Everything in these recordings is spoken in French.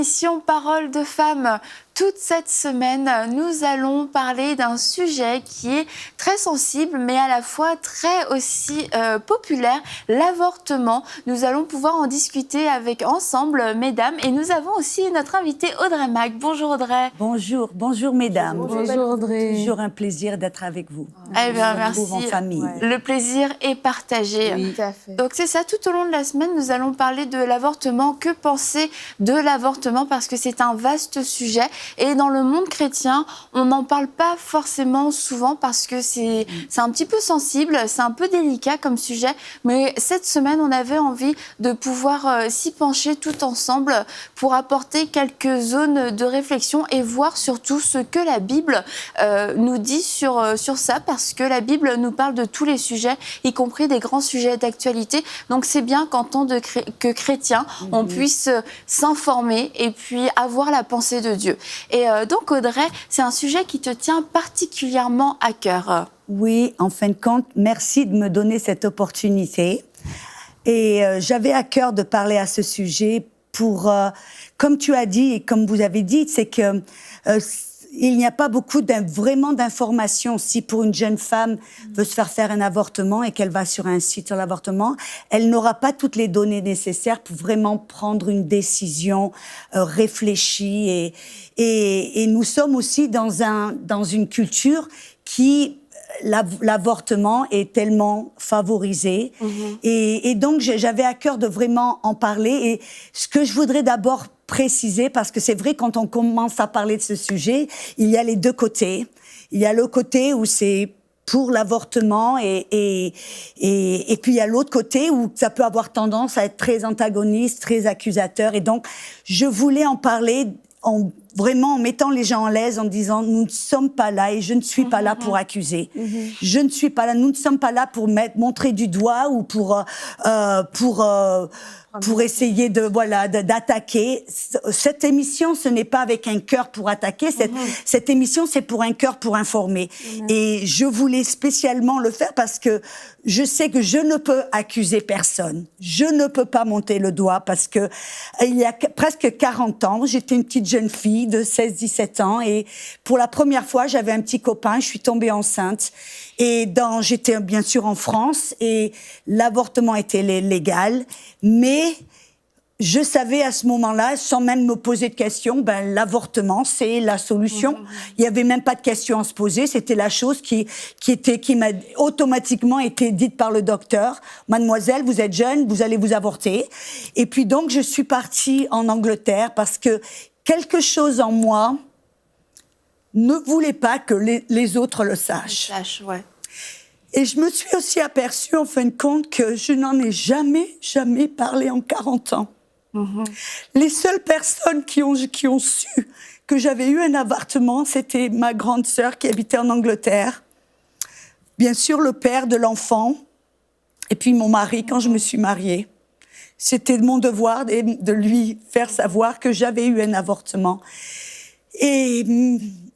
l'émission Parole de femmes. Toute cette semaine, nous allons parler d'un sujet qui est très sensible, mais à la fois très aussi populaire, l'avortement. Nous allons pouvoir en discuter ensemble, mesdames. Et nous avons aussi notre invitée Audrey Mac. Bonjour Audrey. Bonjour mesdames. Bonjour Audrey. Toujours un plaisir d'être avec vous. Eh bien, merci. En famille. Ouais. Le plaisir est partagé. Oui, tout à fait. Donc c'est ça, tout au long de la semaine, nous allons parler de l'avortement. Que penser de l'avortement? Parce que c'est un vaste sujet. Et dans le monde chrétien, on n'en parle pas forcément souvent parce que c'est un petit peu sensible, c'est un peu délicat comme sujet. Mais cette semaine, on avait envie de pouvoir s'y pencher tout ensemble pour apporter quelques zones de réflexion et voir surtout ce que la Bible nous dit sur ça, parce que la Bible nous parle de tous les sujets, y compris des grands sujets d'actualité. Donc c'est bien qu'en tant que chrétien, on puisse s'informer et puis avoir la pensée de Dieu. Et donc Audrey, c'est un sujet qui te tient particulièrement à cœur. Oui, en fin de compte, merci de me donner cette opportunité. Et j'avais à cœur de parler à ce sujet pour, comme tu as dit et comme vous avez dit, c'est que il n'y a pas beaucoup vraiment d'informations. Si pour une jeune femme veut se faire un avortement et qu'elle va sur un site sur l'avortement, elle n'aura pas toutes les données nécessaires pour vraiment prendre une décision réfléchie. Et nous sommes aussi dans une culture qui l'avortement est tellement favorisé. Et donc j'avais à cœur de vraiment en parler. Et ce que je voudrais d'abord préciser, parce que c'est vrai, quand on commence à parler de ce sujet, il y a les deux côtés. Il y a le côté où c'est pour l'avortement et puis il y a l'autre côté où ça peut avoir tendance à être très antagoniste, très accusateur. Et donc, je voulais en parler vraiment en mettant les gens en l'aise, en disant nous ne sommes pas là et je ne suis pas là pour accuser. Je ne suis pas là, nous ne sommes pas là pour montrer du doigt ou pour essayer d'attaquer. Cette émission, ce n'est pas avec un cœur pour attaquer. Cette émission, c'est pour un cœur pour informer. Et je voulais spécialement le faire parce que je sais que je ne peux accuser personne. Je ne peux pas monter le doigt parce que il y a presque 40 ans, j'étais une petite jeune fille de 16-17 ans et pour la première fois, j'avais un petit copain, je suis tombée enceinte. Et j'étais bien sûr en France et l'avortement était légal, mais je savais à ce moment-là, sans même me poser de questions, l'avortement, c'est la solution. Il n'y avait même pas de questions à se poser. C'était la chose qui m'a automatiquement été dite par le docteur. Mademoiselle, vous êtes jeune, vous allez vous avorter. Et puis donc, je suis partie en Angleterre parce que quelque chose en moi ne voulait pas que les autres le sachent. Ouais. Et je me suis aussi aperçue, en fin de compte, que je n'en ai jamais parlé en 40 ans. Les seules personnes qui ont su que j'avais eu un avortement, c'était ma grande sœur qui habitait en Angleterre, bien sûr le père de l'enfant, et puis mon mari quand je me suis mariée. C'était mon devoir de lui faire savoir que j'avais eu un avortement.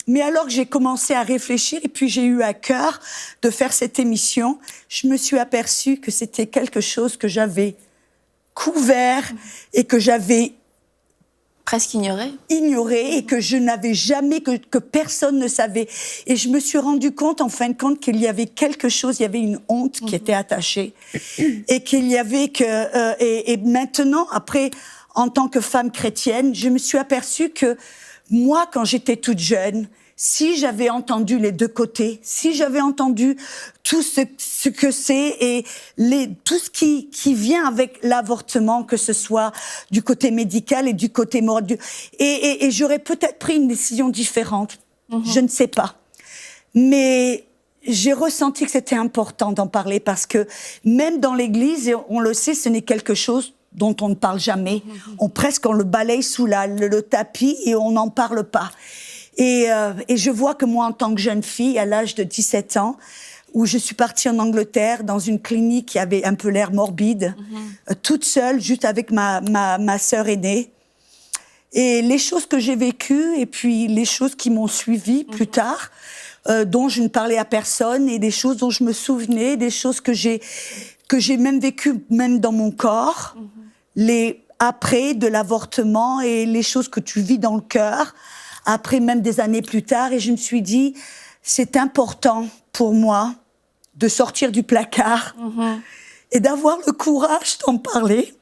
Mais alors que j'ai commencé à réfléchir et puis j'ai eu à cœur de faire cette émission, je me suis aperçue que c'était quelque chose que j'avais couvert et que j'avais presque ignoré et que je n'avais jamais, que personne ne savait. Et je me suis rendu compte, en fin de compte, qu'il y avait quelque chose, il y avait une honte qui était attachée et qu'il y avait et maintenant, après, en tant que femme chrétienne, je me suis aperçue que moi, quand j'étais toute jeune, si j'avais entendu les deux côtés, si j'avais entendu tout ce que c'est et tout ce qui vient avec l'avortement, que ce soit du côté médical et du côté moral, et j'aurais peut-être pris une décision différente. Je ne sais pas. Mais j'ai ressenti que c'était important d'en parler parce que même dans l'Église, et on le sait, ce n'est quelque chose dont on ne parle jamais. On le balaye sous le tapis et on n'en parle pas. Et je vois que moi, en tant que jeune fille, à l'âge de 17 ans, où je suis partie en Angleterre, dans une clinique qui avait un peu l'air morbide, toute seule, juste avec ma sœur aînée. Et les choses que j'ai vécues, et puis les choses qui m'ont suivie plus tard, dont je ne parlais à personne, et des choses dont je me souvenais, des choses que j'ai même vécues, même dans mon corps, après de l'avortement et les choses que tu vis dans le cœur, après même des années plus tard. Et je me suis dit, c'est important pour moi de sortir du placard et d'avoir le courage d'en parler,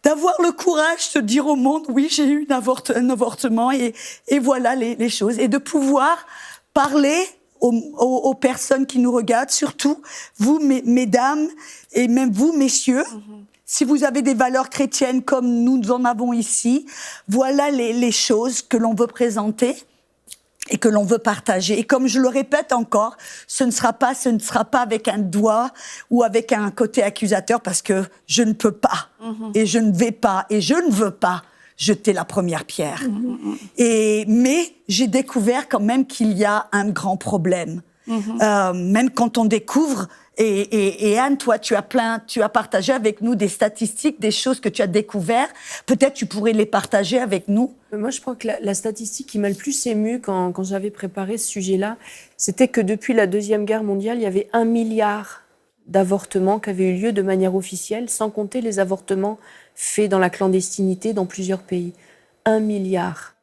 d'avoir le courage de dire au monde, oui, j'ai eu un avortement et voilà les choses. Et de pouvoir parler aux personnes qui nous regardent, surtout vous, mesdames, et même vous, messieurs. Si vous avez des valeurs chrétiennes comme nous en avons ici, voilà les choses que l'on veut présenter et que l'on veut partager. Et comme je le répète encore, ce ne sera pas avec un doigt ou avec un côté accusateur, parce que je ne peux pas, et je ne vais pas, et je ne veux pas jeter la première pierre. Mais j'ai découvert quand même qu'il y a un grand problème. Même quand on découvre, et Anne, toi, tu as partagé avec nous des statistiques, des choses que tu as découvertes. Peut-être tu pourrais les partager avec nous. Moi, je crois que la statistique qui m'a le plus émue quand j'avais préparé ce sujet-là, c'était que depuis la Deuxième Guerre mondiale, il y avait 1 milliard d'avortements qui avaient eu lieu de manière officielle, sans compter les avortements faits dans la clandestinité dans plusieurs pays. 1 milliard.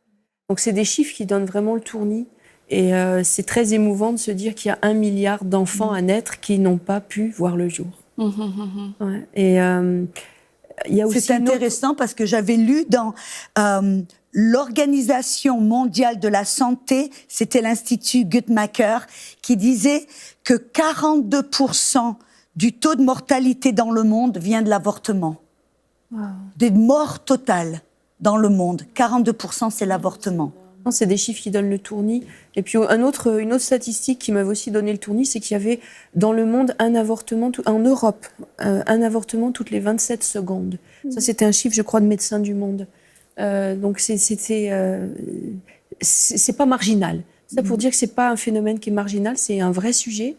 Donc c'est des chiffres qui donnent vraiment le tournis. Et c'est très émouvant de se dire qu'il y a 1 milliard d'enfants à naître qui n'ont pas pu voir le jour. Ouais. Et il y a aussi c'est intéressant parce que j'avais lu dans l'Organisation mondiale de la santé, c'était l'Institut Guttmacher, qui disait que 42% du taux de mortalité dans le monde vient de l'avortement. Wow. Des morts totales dans le monde, 42% c'est l'avortement. C'est des chiffres qui donnent le tournis. Et puis une autre statistique qui m'avait aussi donné le tournis, c'est qu'il y avait dans le monde un avortement, en Europe, un avortement toutes les 27 secondes. Ça, c'était un chiffre, je crois, de Médecins du Monde. Donc c'est pas marginal. Ça pour dire que c'est pas un phénomène qui est marginal, c'est un vrai sujet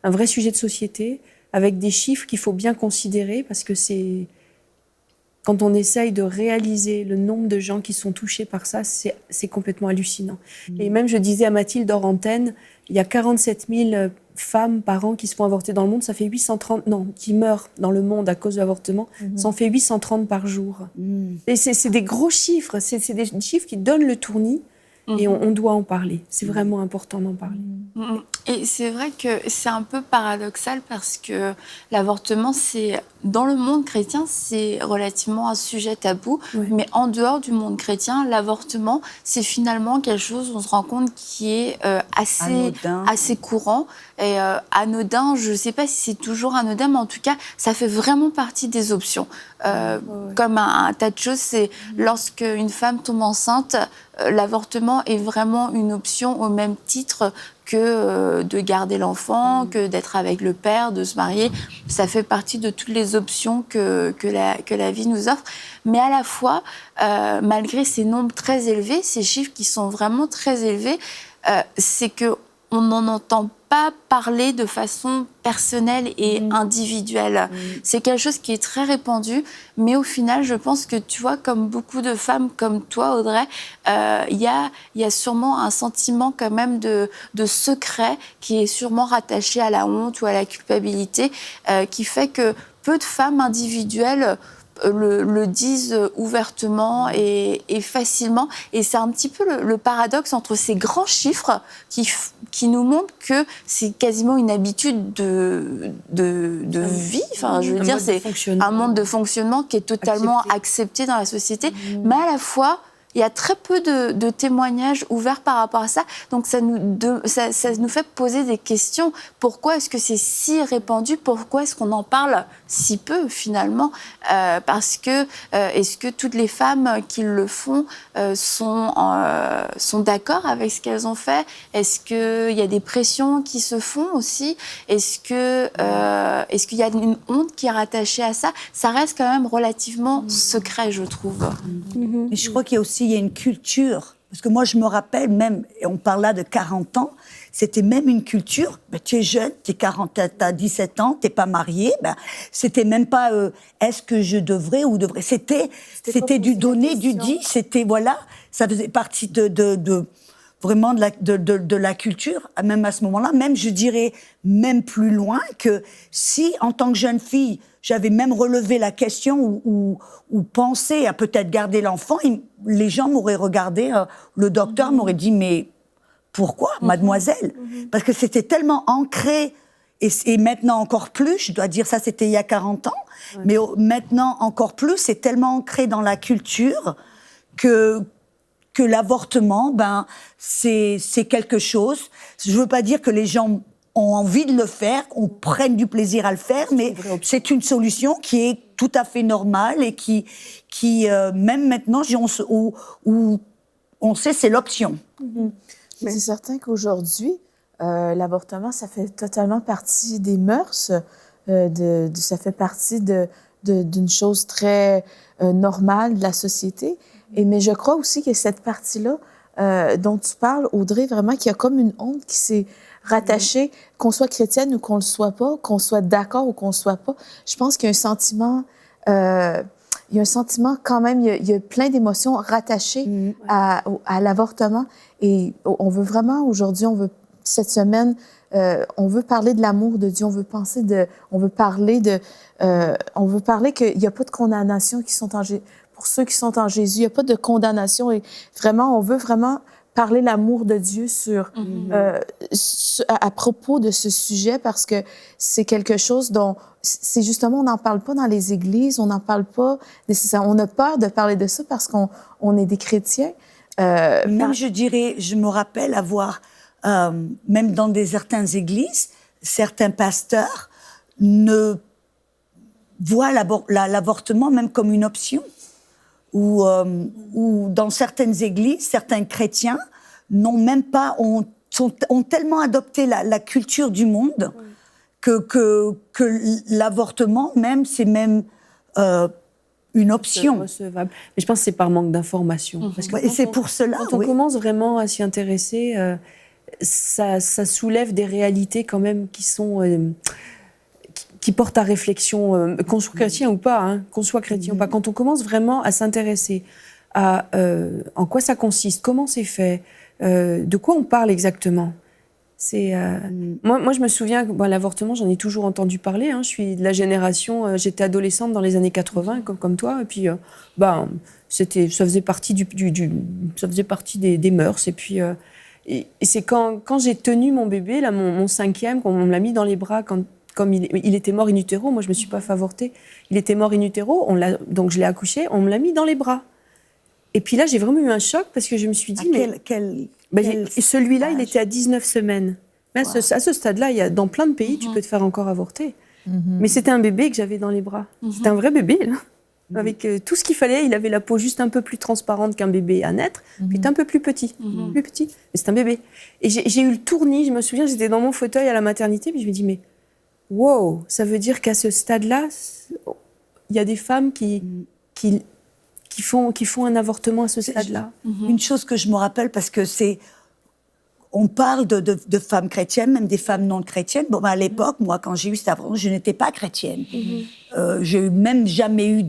de société, avec des chiffres qu'il faut bien considérer, parce que c'est... Quand on essaye de réaliser le nombre de gens qui sont touchés par ça, c'est complètement hallucinant. Et même, je disais à Mathilde hors antenne, il y a 47 000 femmes par an qui se font avorter dans le monde, ça fait 830... Non, qui meurent dans le monde à cause de l'avortement, ça en fait 830 par jour. Et c'est des gros chiffres, c'est des chiffres qui donnent le tournis, et on doit en parler. C'est vraiment important d'en parler. Et c'est vrai que c'est un peu paradoxal parce que l'avortement, dans le monde chrétien, c'est relativement un sujet tabou. Oui. Mais en dehors du monde chrétien, c'est finalement quelque chose, on se rend compte, qui est assez courant. Et anodin, je ne sais pas si c'est toujours anodin, mais en tout cas, ça fait vraiment partie des options. Comme un tas de choses, c'est lorsque une femme tombe enceinte, l'avortement est vraiment une option au même titre que de garder l'enfant, que d'être avec le père, de se marier. Ça fait partie de toutes les options que la vie nous offre. Mais à la fois, malgré ces nombres très élevés, ces chiffres qui sont vraiment très élevés, c'est qu'on n'en entend pas parler de façon personnelle et individuelle. C'est quelque chose qui est très répandu, mais au final, je pense que, tu vois, comme beaucoup de femmes comme toi, Audrey, il y a sûrement un sentiment quand même de secret qui est sûrement rattaché à la honte ou à la culpabilité, qui fait que peu de femmes individuelles le disent ouvertement et facilement. Et c'est un petit peu le paradoxe entre ces grands chiffres qui nous montrent que c'est quasiment une habitude de vie. Enfin, je veux dire, c'est un mode de fonctionnement qui est totalement accepté dans la société. Mais à la fois, il y a très peu de témoignages ouverts par rapport à ça. Donc, ça nous fait poser des questions. Pourquoi est-ce que c'est si répandu ? Pourquoi est-ce qu'on en parle si peu, finalement ? Parce que, est-ce que toutes les femmes qui le font sont d'accord avec ce qu'elles ont fait ? Est-ce qu'il y a des pressions qui se font aussi ? Est-ce qu'il y a une honte qui est rattachée à ça ? Ça reste quand même relativement secret, je trouve. Mais je crois qu'il y a aussi une culture, parce que moi je me rappelle même, et on parle là de 40 ans, c'était même une culture, ben, tu es jeune, tu as 17 ans, tu n'es pas marié, ben, c'était même pas est-ce que je devrais ou devrais, c'était du donner, du dit, c'était voilà, ça faisait partie de vraiment de la culture, même à ce moment-là, même je dirais même plus loin que si, en tant que jeune fille, j'avais même relevé la question ou pensé à peut-être garder l'enfant, les gens m'auraient regardé, le docteur m'aurait dit, mais pourquoi, mademoiselle? Parce que c'était tellement ancré, et maintenant encore plus, je dois dire ça, c'était il y a 40 ans, mais maintenant encore plus, c'est tellement ancré dans la culture que l'avortement, c'est quelque chose. Je veux pas dire que les gens ont envie de le faire, qu'on prenne du plaisir à le faire, mais c'est une solution qui est tout à fait normale et qui même maintenant, où on sait c'est l'option. Mais c'est certain qu'aujourd'hui, l'avortement, ça fait totalement partie des mœurs, ça fait partie d'une chose très normale de la société. Mais je crois aussi que cette partie-là dont tu parles, Audrey, vraiment, qu'il y a comme une honte qui s'est rattachée, qu'on soit chrétienne ou qu'on le soit pas, qu'on soit d'accord ou qu'on le soit pas. Je pense qu'il y a un sentiment... il y a un sentiment quand même, il y a plein d'émotions rattachées à l'avortement. Et on veut vraiment, aujourd'hui, cette semaine, on veut parler de l'amour de Dieu, on veut parler qu'il n'y a pas de condamnation pour ceux qui sont en Jésus, il n'y a pas de condamnation. Et vraiment, on veut vraiment parler l'amour de Dieu à propos de ce sujet, parce que c'est quelque chose dont... C'est justement, on n'en parle pas dans les églises, on n'en parle pas nécessairement. On a peur de parler de ça parce qu'on est des chrétiens. Même, je dirais, je me rappelle avoir, même dans certaines églises, certains pasteurs voient l'avortement même comme une option. Ou dans certaines églises, certains chrétiens n'ont même pas, ont tellement adopté la culture du monde que l'avortement même, c'est même une option. Recevable. Mais je pense que c'est par manque d'information. Parce que et c'est pour cela, quand on commence vraiment à s'y intéresser, ça soulève des réalités quand même qui sont... qui portent à réflexion, qu'on soit chrétien ou pas, qu'on soit chrétien ou pas. Quand on commence vraiment à s'intéresser à en quoi ça consiste, comment c'est fait, de quoi on parle exactement. Moi, je me souviens que l'avortement, j'en ai toujours entendu parler. Je suis de la génération, j'étais adolescente dans les années 80, comme toi, et puis ça faisait partie ça faisait partie des mœurs. Et puis et c'est quand j'ai tenu mon bébé, là, mon cinquième, qu'on me l'a mis dans les bras comme il était mort in utero, moi je me suis pas fait avorter, il était mort in utero, donc je l'ai accouché, on me l'a mis dans les bras. Et puis là, j'ai vraiment eu un choc parce que je me suis dit... celui-là, il était à 19 semaines. Mais à ce stade-là, dans plein de pays, tu peux te faire encore avorter. Mais c'était un bébé que j'avais dans les bras. C'était un vrai bébé, là. Avec tout ce qu'il fallait. Il avait la peau juste un peu plus transparente qu'un bébé à naître, puis un peu plus petit. Plus petit. Mais c'est un bébé. Et j'ai eu le tournis, je me souviens, j'étais dans mon fauteuil à la maternité, puis je me dis, mais wow, ça veut dire qu'à ce stade-là, il y a des femmes qui font un avortement à ce stade-là. Une chose que je me rappelle, parce que on parle de femmes chrétiennes, même des femmes non chrétiennes. Bon, à l'époque, moi, quand j'ai eu cet avortement, je n'étais pas chrétienne. J'ai même jamais eu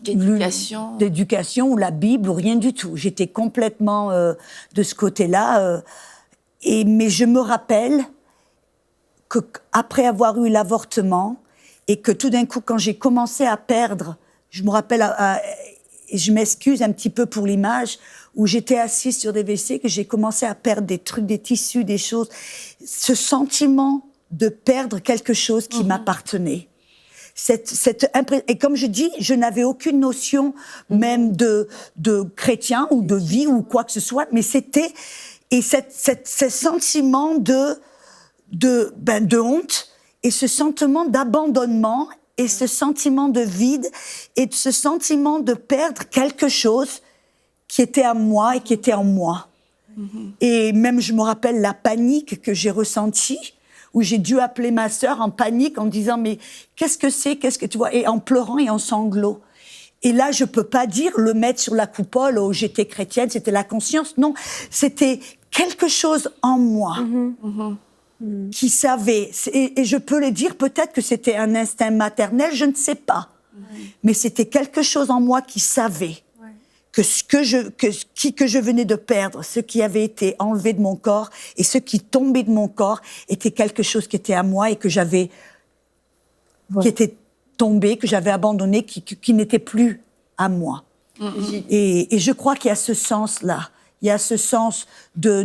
d'éducation ou la Bible ou rien du tout. J'étais complètement de ce côté-là. Mais je me rappelle qu'après avoir eu l'avortement, et que tout d'un coup, quand j'ai commencé à perdre, je me rappelle, et je m'excuse un petit peu pour l'image, où j'étais assise sur des WC, que j'ai commencé à perdre des trucs, des tissus, des choses. Ce sentiment de perdre quelque chose qui m'appartenait. Et comme je dis, je n'avais aucune notion même de chrétien ou de vie ou quoi que ce soit, mais c'était... Et ce sentiment de honte, et ce sentiment d'abandonnement, et ce sentiment de vide, et ce sentiment de perdre quelque chose qui était à moi et qui était en moi. Et même, je me rappelle la panique que j'ai ressentie, où j'ai dû appeler ma sœur en panique, en disant, mais qu'est-ce que tu vois, et en pleurant et en sanglots. Et là, je peux pas le mettre sur la coupole, oh, j'étais chrétienne, c'était la conscience. Non, c'était quelque chose en moi. Qui savait, et je peux le dire, peut-être que c'était un instinct maternel, je ne sais pas. Mais c'était quelque chose en moi qui savait que je venais de perdre, ce qui avait été enlevé de mon corps et ce qui tombait de mon corps était quelque chose qui était à moi et que j'avais, qui était tombé, que j'avais abandonné, qui n'était plus à moi. Et je crois qu'il y a ce sens-là. Il y a ce sens que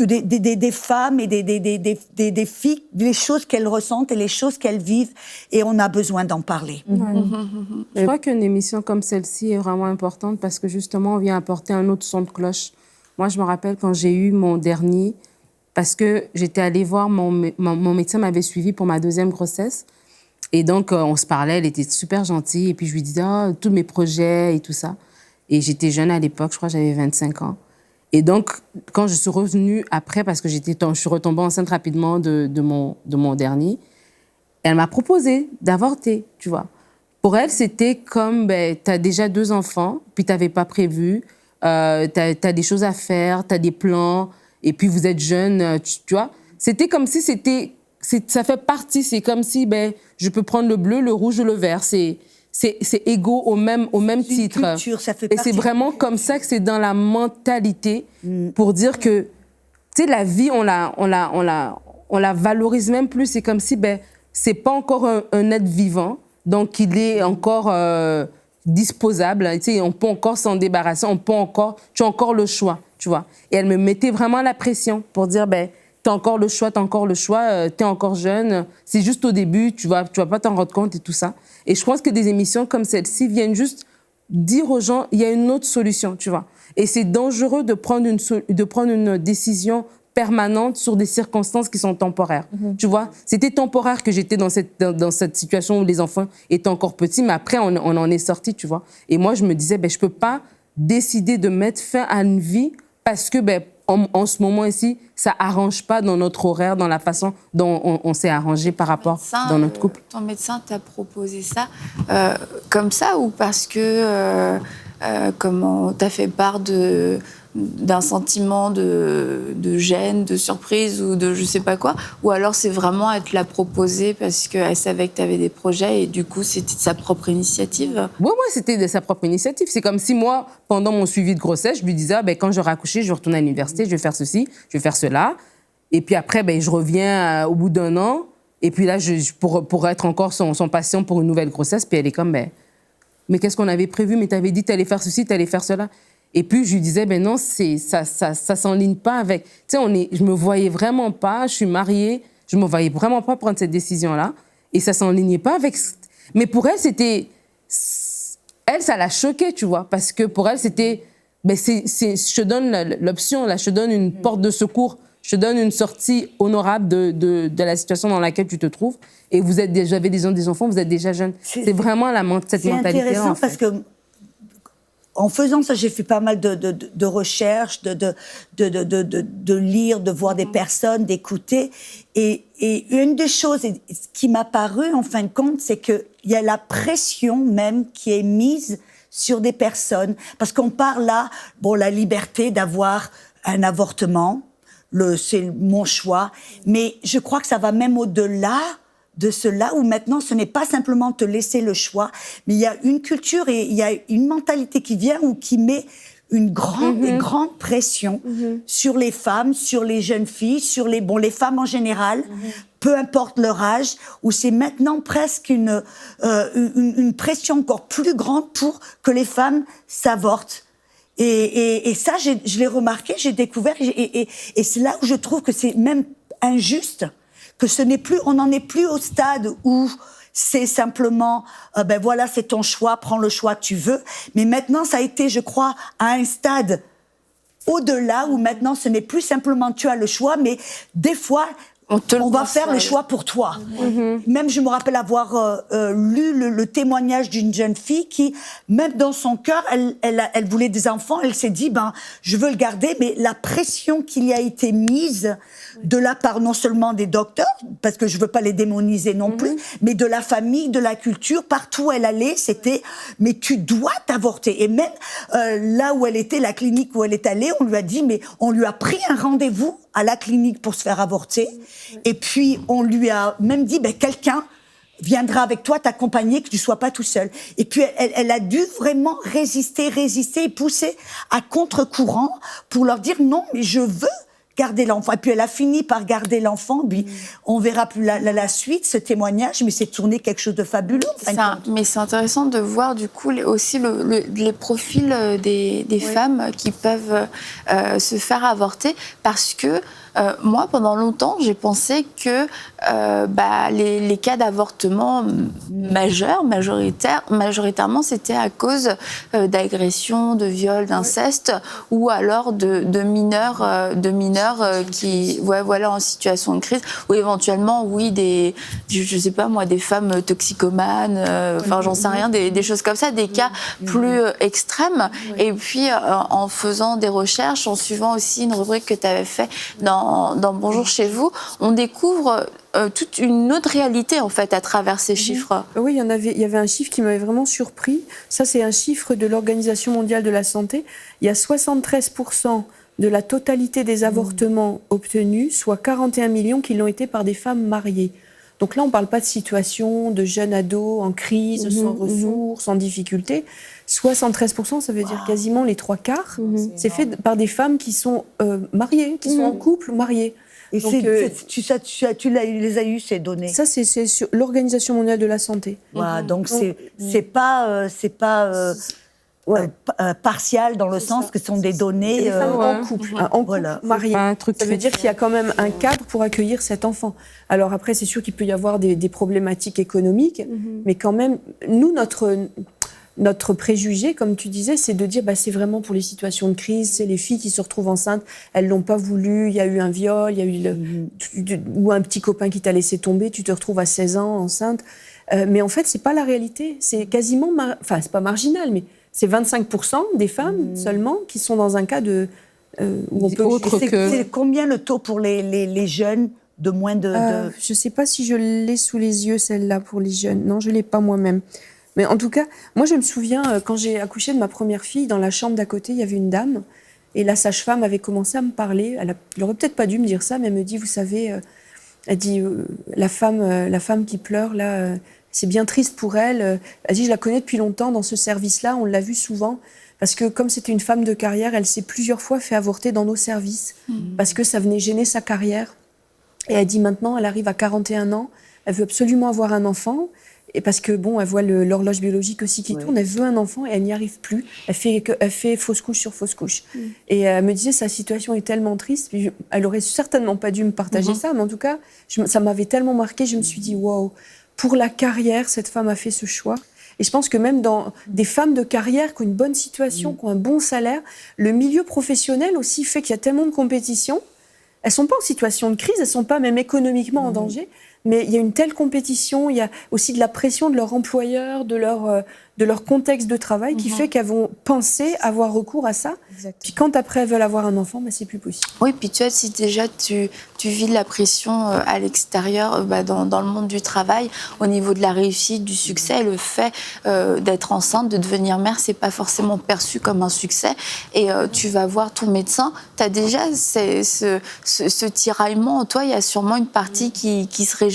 des femmes et des filles, les choses qu'elles ressentent et les choses qu'elles vivent, et on a besoin d'en parler. Je crois qu'une émission comme celle-ci est vraiment importante parce que justement, on vient apporter un autre son de cloche. Moi, je me rappelle quand j'ai eu mon dernier, parce que j'étais allée voir, mon médecin m'avait suivie pour ma deuxième grossesse. Et donc, on se parlait, elle était super gentille. Et puis, je lui disais tous mes projets et tout ça. Et j'étais jeune à l'époque, je crois que j'avais 25 ans. Et donc, quand je suis revenue après, parce que je suis retombée enceinte rapidement de mon dernier, elle m'a proposé d'avorter, tu vois. Pour elle, c'était comme, t'as déjà 2 enfants, puis t'avais pas prévu, t'as des choses à faire, t'as des plans, et puis vous êtes jeune, tu vois. C'était comme si ça fait partie, c'est comme si, je peux prendre le bleu, le rouge ou le vert, c'est égaux au même titre. Culture, ça fait et c'est vraiment comme ça que c'est dans la mentalité pour dire que, tu sais, la vie, on la valorise même plus. C'est comme si, c'est pas encore un être vivant, donc il est encore disposable. Tu sais, on peut encore s'en débarrasser, tu as encore le choix, tu vois. Et elle me mettait vraiment la pression pour dire, t'as encore le choix, t'es encore jeune. C'est juste au début, tu vas pas t'en rendre compte et tout ça. Et je pense que des émissions comme celle-ci viennent juste dire aux gens, il y a une autre solution, tu vois. Et c'est dangereux de prendre une décision permanente sur des circonstances qui sont temporaires. Tu vois, c'était temporaire que j'étais dans cette situation où les enfants étaient encore petits, mais après, on en est sorti, tu vois. Et moi, je me disais, je peux pas décider de mettre fin à une vie parce que, en ce moment ici, ça arrange pas dans notre horaire, dans la façon dont on s'est arrangé par rapport dans notre couple. Ton médecin t'a proposé ça comme ça ou parce que comment t'as fait part d'un sentiment de gêne, de surprise ou de je sais pas quoi, ou alors c'est vraiment elle te l'a proposé parce qu'elle savait que t'avais des projets et du coup c'était de sa propre initiative? Oui, c'était de sa propre initiative. C'est comme si moi, pendant mon suivi de grossesse, je lui disais, quand j'aurai accouché, je vais retourner à l'université, je vais faire ceci, je vais faire cela. Et puis après, je reviens au bout d'1 an. Et puis là, pour être encore son patient pour une nouvelle grossesse. Puis elle est comme, mais qu'est-ce qu'on avait prévu? Mais t'avais dit t'allais faire ceci, t'allais faire cela. Et puis, je lui disais, non, ça s'enligne pas avec... Tu sais, je me voyais vraiment pas, je suis mariée, je me voyais vraiment pas prendre cette décision-là. Et ça s'enlignait pas avec... Mais pour elle, c'était... Elle, ça l'a choquée, tu vois, parce que pour elle, c'était... je te donne l'option, là, je te donne une porte de secours, je te donne une sortie honorable de la situation dans laquelle tu te trouves. Et vous êtes déjà, avez des enfants, vous êtes déjà jeune. C'est vraiment cette mentalité-là. C'est intéressant parce que en faisant ça, j'ai fait pas mal de recherches, de lire, de voir des personnes, d'écouter. Et une des choses qui m'a paru, en fin de compte, c'est qu'il y a la pression même qui est mise sur des personnes. Parce qu'on parle là, la liberté d'avoir un avortement, c'est mon choix. Mais je crois que ça va même au-delà de cela, où maintenant, ce n'est pas simplement te laisser le choix, mais il y a une culture et il y a une mentalité qui vient ou qui met une grande pression sur les femmes, sur les jeunes filles, sur les femmes en général, peu importe leur âge, où c'est maintenant presque une pression encore plus grande pour que les femmes s'avortent. Et ça, je l'ai remarqué, j'ai découvert, et c'est là où je trouve que c'est même injuste, que on n'en est plus au stade où c'est simplement, voilà, c'est ton choix, prends le choix que tu veux. Mais maintenant, ça a été, je crois, à un stade au-delà où maintenant, ce n'est plus simplement tu as le choix, mais des fois, on va faire le choix pour toi. Même, je me rappelle avoir lu le témoignage d'une jeune fille qui, même dans son cœur, elle voulait des enfants. Elle s'est dit, je veux le garder, mais la pression qu'il y a été mise de la part non seulement des docteurs, parce que je veux pas les démoniser non plus, mais de la famille, de la culture, partout où elle allait, c'était, mais tu dois t'avorter. Et même là où elle était, la clinique où elle est allée, on lui a dit, mais on lui a pris un rendez-vous à la clinique pour se faire avorter. Et puis, on lui a même dit, quelqu'un viendra avec toi t'accompagner, que tu sois pas tout seul. Et puis elle a dû vraiment résister et pousser à contre-courant pour leur dire non, mais je veux garder l'enfant. Et puis elle a fini par garder l'enfant. Puis on verra plus la suite, ce témoignage, mais c'est tourné quelque chose de fabuleux. Mais c'est intéressant de voir du coup aussi les profils des femmes qui peuvent se faire avorter, parce que moi, pendant longtemps, j'ai pensé que les cas d'avortement majoritairement, c'était à cause d'agressions, de viols, d'inceste, ou alors de mineurs qui, en situation de crise, ou éventuellement, je sais pas moi, des femmes toxicomanes, j'en sais rien, des choses comme ça, des cas plus extrêmes. Et puis, en faisant des recherches, en suivant aussi une rubrique que tu avais fait dans Bonjour chez vous, on découvre toute une autre réalité en fait à travers ces chiffres. Oui, il y avait un chiffre qui m'avait vraiment surpris. Ça, c'est un chiffre de l'Organisation mondiale de la santé. Il y a 73% de la totalité des avortements obtenus, soit 41 millions, qui l'ont été par des femmes mariées. Donc là, on ne parle pas de situation de jeunes ados en crise, sans ressources, en difficulté. 73%, ça veut dire quasiment les 3/4. C'est fait par des femmes qui sont mariées, qui sont en couple ou mariées. Et donc, tu les as eu ces données? Ça, c'est sur l'Organisation mondiale de la santé. Donc c'est pas partial dans le sens que ce sont des données des femmes en couple, mariées. Ça veut dire qu'il y a quand même un cadre pour accueillir cet enfant. Alors après, c'est sûr qu'il peut y avoir des problématiques économiques, mais quand même, nous, notre préjugé, comme tu disais, c'est de dire c'est vraiment pour les situations de crise, c'est les filles qui se retrouvent enceintes, elles l'ont pas voulu, il y a eu un viol, il y a eu ou un petit copain qui t'a laissé tomber, tu te retrouves à 16 ans enceinte. Mais en fait, c'est pas la réalité. C'est quasiment, c'est pas marginal, mais c'est 25% des femmes seulement qui sont dans un cas de où on peut. C'est combien le taux pour les jeunes de moins de... Je sais pas si je l'ai sous les yeux celle-là pour les jeunes. Non, je l'ai pas moi-même. Mais en tout cas, moi, je me souviens, quand j'ai accouché de ma première fille, dans la chambre d'à côté, il y avait une dame, et la sage-femme avait commencé à me parler. Elle aurait peut-être pas dû me dire ça, mais elle me dit, vous savez, elle dit, la femme qui pleure, là, c'est bien triste pour elle. Elle dit, je la connais depuis longtemps dans ce service-là, on l'a vue souvent, parce que comme c'était une femme de carrière, elle s'est plusieurs fois fait avorter dans nos services, parce que ça venait gêner sa carrière. Et elle dit, maintenant, elle arrive à 41 ans, elle veut absolument avoir un enfant. Et parce que, elle voit l'horloge biologique aussi qui tourne, elle veut un enfant et elle n'y arrive plus. Elle fait fausse couche sur fausse couche. Et elle me disait, sa situation est tellement triste. Puis elle aurait certainement pas dû me partager ça, mais en tout cas, ça m'avait tellement marqué, je me suis dit, waouh, pour la carrière, cette femme a fait ce choix. Et je pense que même dans des femmes de carrière qui ont une bonne situation, qui ont un bon salaire, le milieu professionnel aussi fait qu'il y a tellement de compétition. Elles sont pas en situation de crise, elles sont pas même économiquement en danger. Mais il y a une telle compétition, il y a aussi de la pression de leur employeur, de leur contexte de travail qui fait qu'elles vont penser avoir recours à ça. Exactement. Puis quand après elles veulent avoir un enfant, c'est plus possible. Oui, puis tu vois, si déjà tu vis de la pression à l'extérieur, dans le monde du travail, au niveau de la réussite, du succès, le fait d'être enceinte, de devenir mère, c'est pas forcément perçu comme un succès. Et tu vas voir ton médecin, tu as déjà ce tiraillement en toi, il y a sûrement une partie qui se réjouit,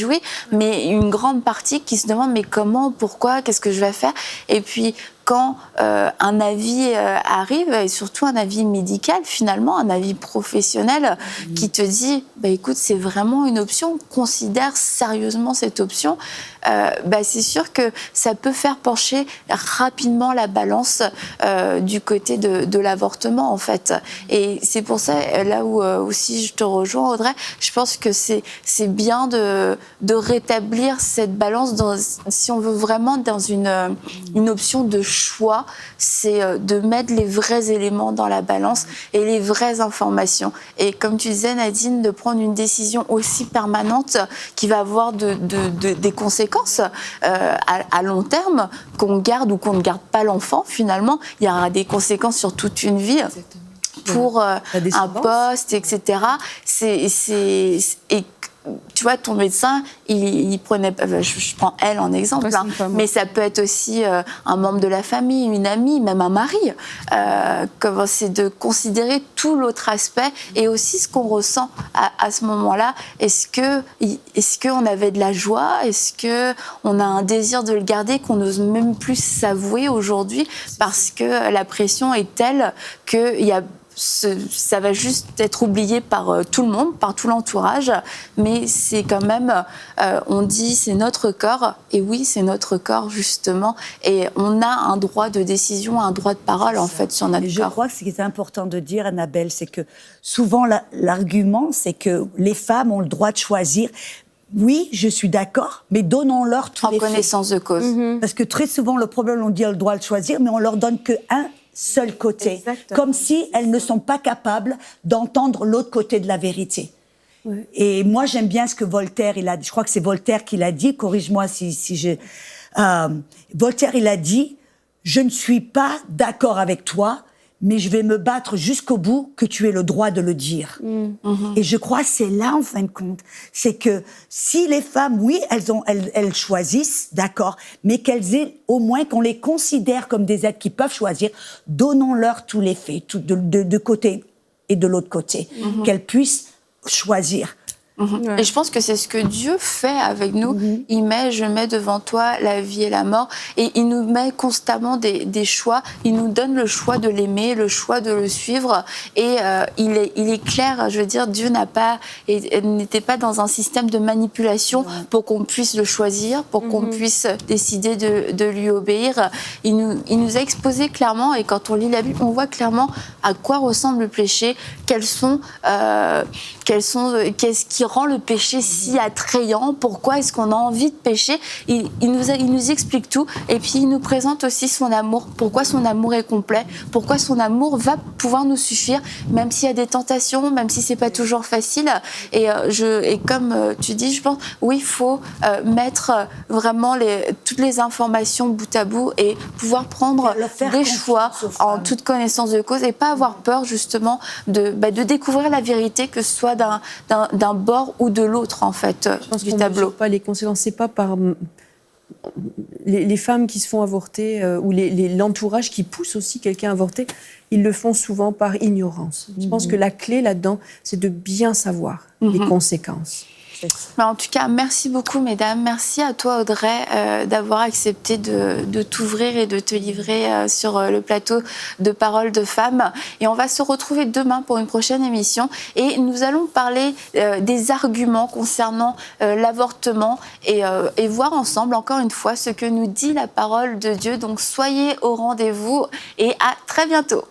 mais une grande partie qui se demande mais comment, pourquoi, qu'est-ce que je vais faire. Et puis quand un avis arrive, et surtout un avis médical finalement, un avis professionnel qui te dit écoute, c'est vraiment une option, considère sérieusement cette option, c'est sûr que ça peut faire pencher rapidement la balance du côté de l'avortement en fait. Et c'est pour ça, là où aussi je te rejoins Audrey, je pense que c'est bien de rétablir cette balance si on veut vraiment dans une option de choix, c'est de mettre les vrais éléments dans la balance et les vraies informations. Et comme tu disais Nadine, de prendre une décision aussi permanente qui va avoir des conséquences à long terme, qu'on garde ou qu'on ne garde pas l'enfant, finalement, il y aura des conséquences sur toute une vie. Exactement. Pour un poste, etc. Et tu vois, ton médecin, il prenait, je prends elle en exemple, Ouais, c'est une femme. mais ça peut être aussi un membre de la famille, une amie, même un mari. C'est de considérer tout l'autre aspect et aussi ce qu'on ressent à ce moment-là. Est-ce qu'on avait de la joie? Est-ce qu'on a un désir de le garder qu'on n'ose même plus s'avouer aujourd'hui parce que la pression est telle qu'il y a ça va juste être oublié par tout le monde, par tout l'entourage, mais c'est quand même, on dit c'est notre corps, et oui c'est notre corps justement, et on a un droit de décision, un droit de parole en fait sur notre corps. Je crois que ce qui est important de dire, Annabelle, c'est que souvent l'argument c'est que les femmes ont le droit de choisir. Oui, je suis d'accord, mais donnons-leur tous les faits. En connaissance de cause. Parce que très souvent, le problème, on dit le droit de choisir, mais on leur donne qu'un seul côté. Exactement. Comme si elles ne sont pas capables d'entendre l'autre côté de la vérité. Ouais. Et moi, j'aime bien ce que Voltaire, il a dit. Je crois que c'est Voltaire qui l'a dit. Corrige-moi si je... Voltaire, il a dit « Je ne suis pas d'accord avec toi, mais je vais me battre jusqu'au bout que tu aies le droit de le dire. Et je crois que c'est là, en fin de compte. C'est que si les femmes, oui, elles choisissent, d'accord, mais qu'elles aient au moins qu'on les considère comme des êtres qui peuvent choisir, donnons-leur tous les faits, de côté et de l'autre côté, qu'elles puissent choisir. Et je pense que c'est ce que Dieu fait avec nous. Je mets devant toi la vie et la mort. Et il nous met constamment des choix. Il nous donne le choix de l'aimer, le choix de le suivre. Et il est clair, je veux dire, Dieu n'était pas dans un système de manipulation pour qu'on puisse le choisir, pour qu'on puisse décider de lui obéir. Il nous a exposé clairement, et quand on lit la Bible, on voit clairement à quoi ressemble le péché, qu'est-ce qui rend le péché si attrayant, pourquoi est-ce qu'on a envie de pécher. Il nous explique tout, et puis il nous présente aussi son amour, pourquoi son amour est complet, pourquoi son amour va pouvoir nous suffire, même s'il y a des tentations, même si c'est pas toujours facile. Et comme tu dis, je pense, oui, il faut mettre vraiment toutes les informations bout à bout et pouvoir prendre des choix en toute connaissance de cause et pas avoir peur justement de découvrir la vérité, que ce soit d'un bord ou de l'autre, en fait, Je pense du qu'on tableau. mesure pas les conséquences. C'est pas par les femmes qui se font avorter ou l'entourage qui pousse aussi quelqu'un à avorter. Ils le font souvent par ignorance. Je pense que la clé là-dedans, c'est de bien savoir les conséquences. Mais en tout cas, merci beaucoup, mesdames. Merci à toi, Audrey, d'avoir accepté de t'ouvrir et de te livrer sur le plateau de Paroles de Femmes. Et on va se retrouver demain pour une prochaine émission. Et nous allons parler des arguments concernant l'avortement et voir ensemble, encore une fois, ce que nous dit la parole de Dieu. Donc, soyez au rendez-vous et à très bientôt.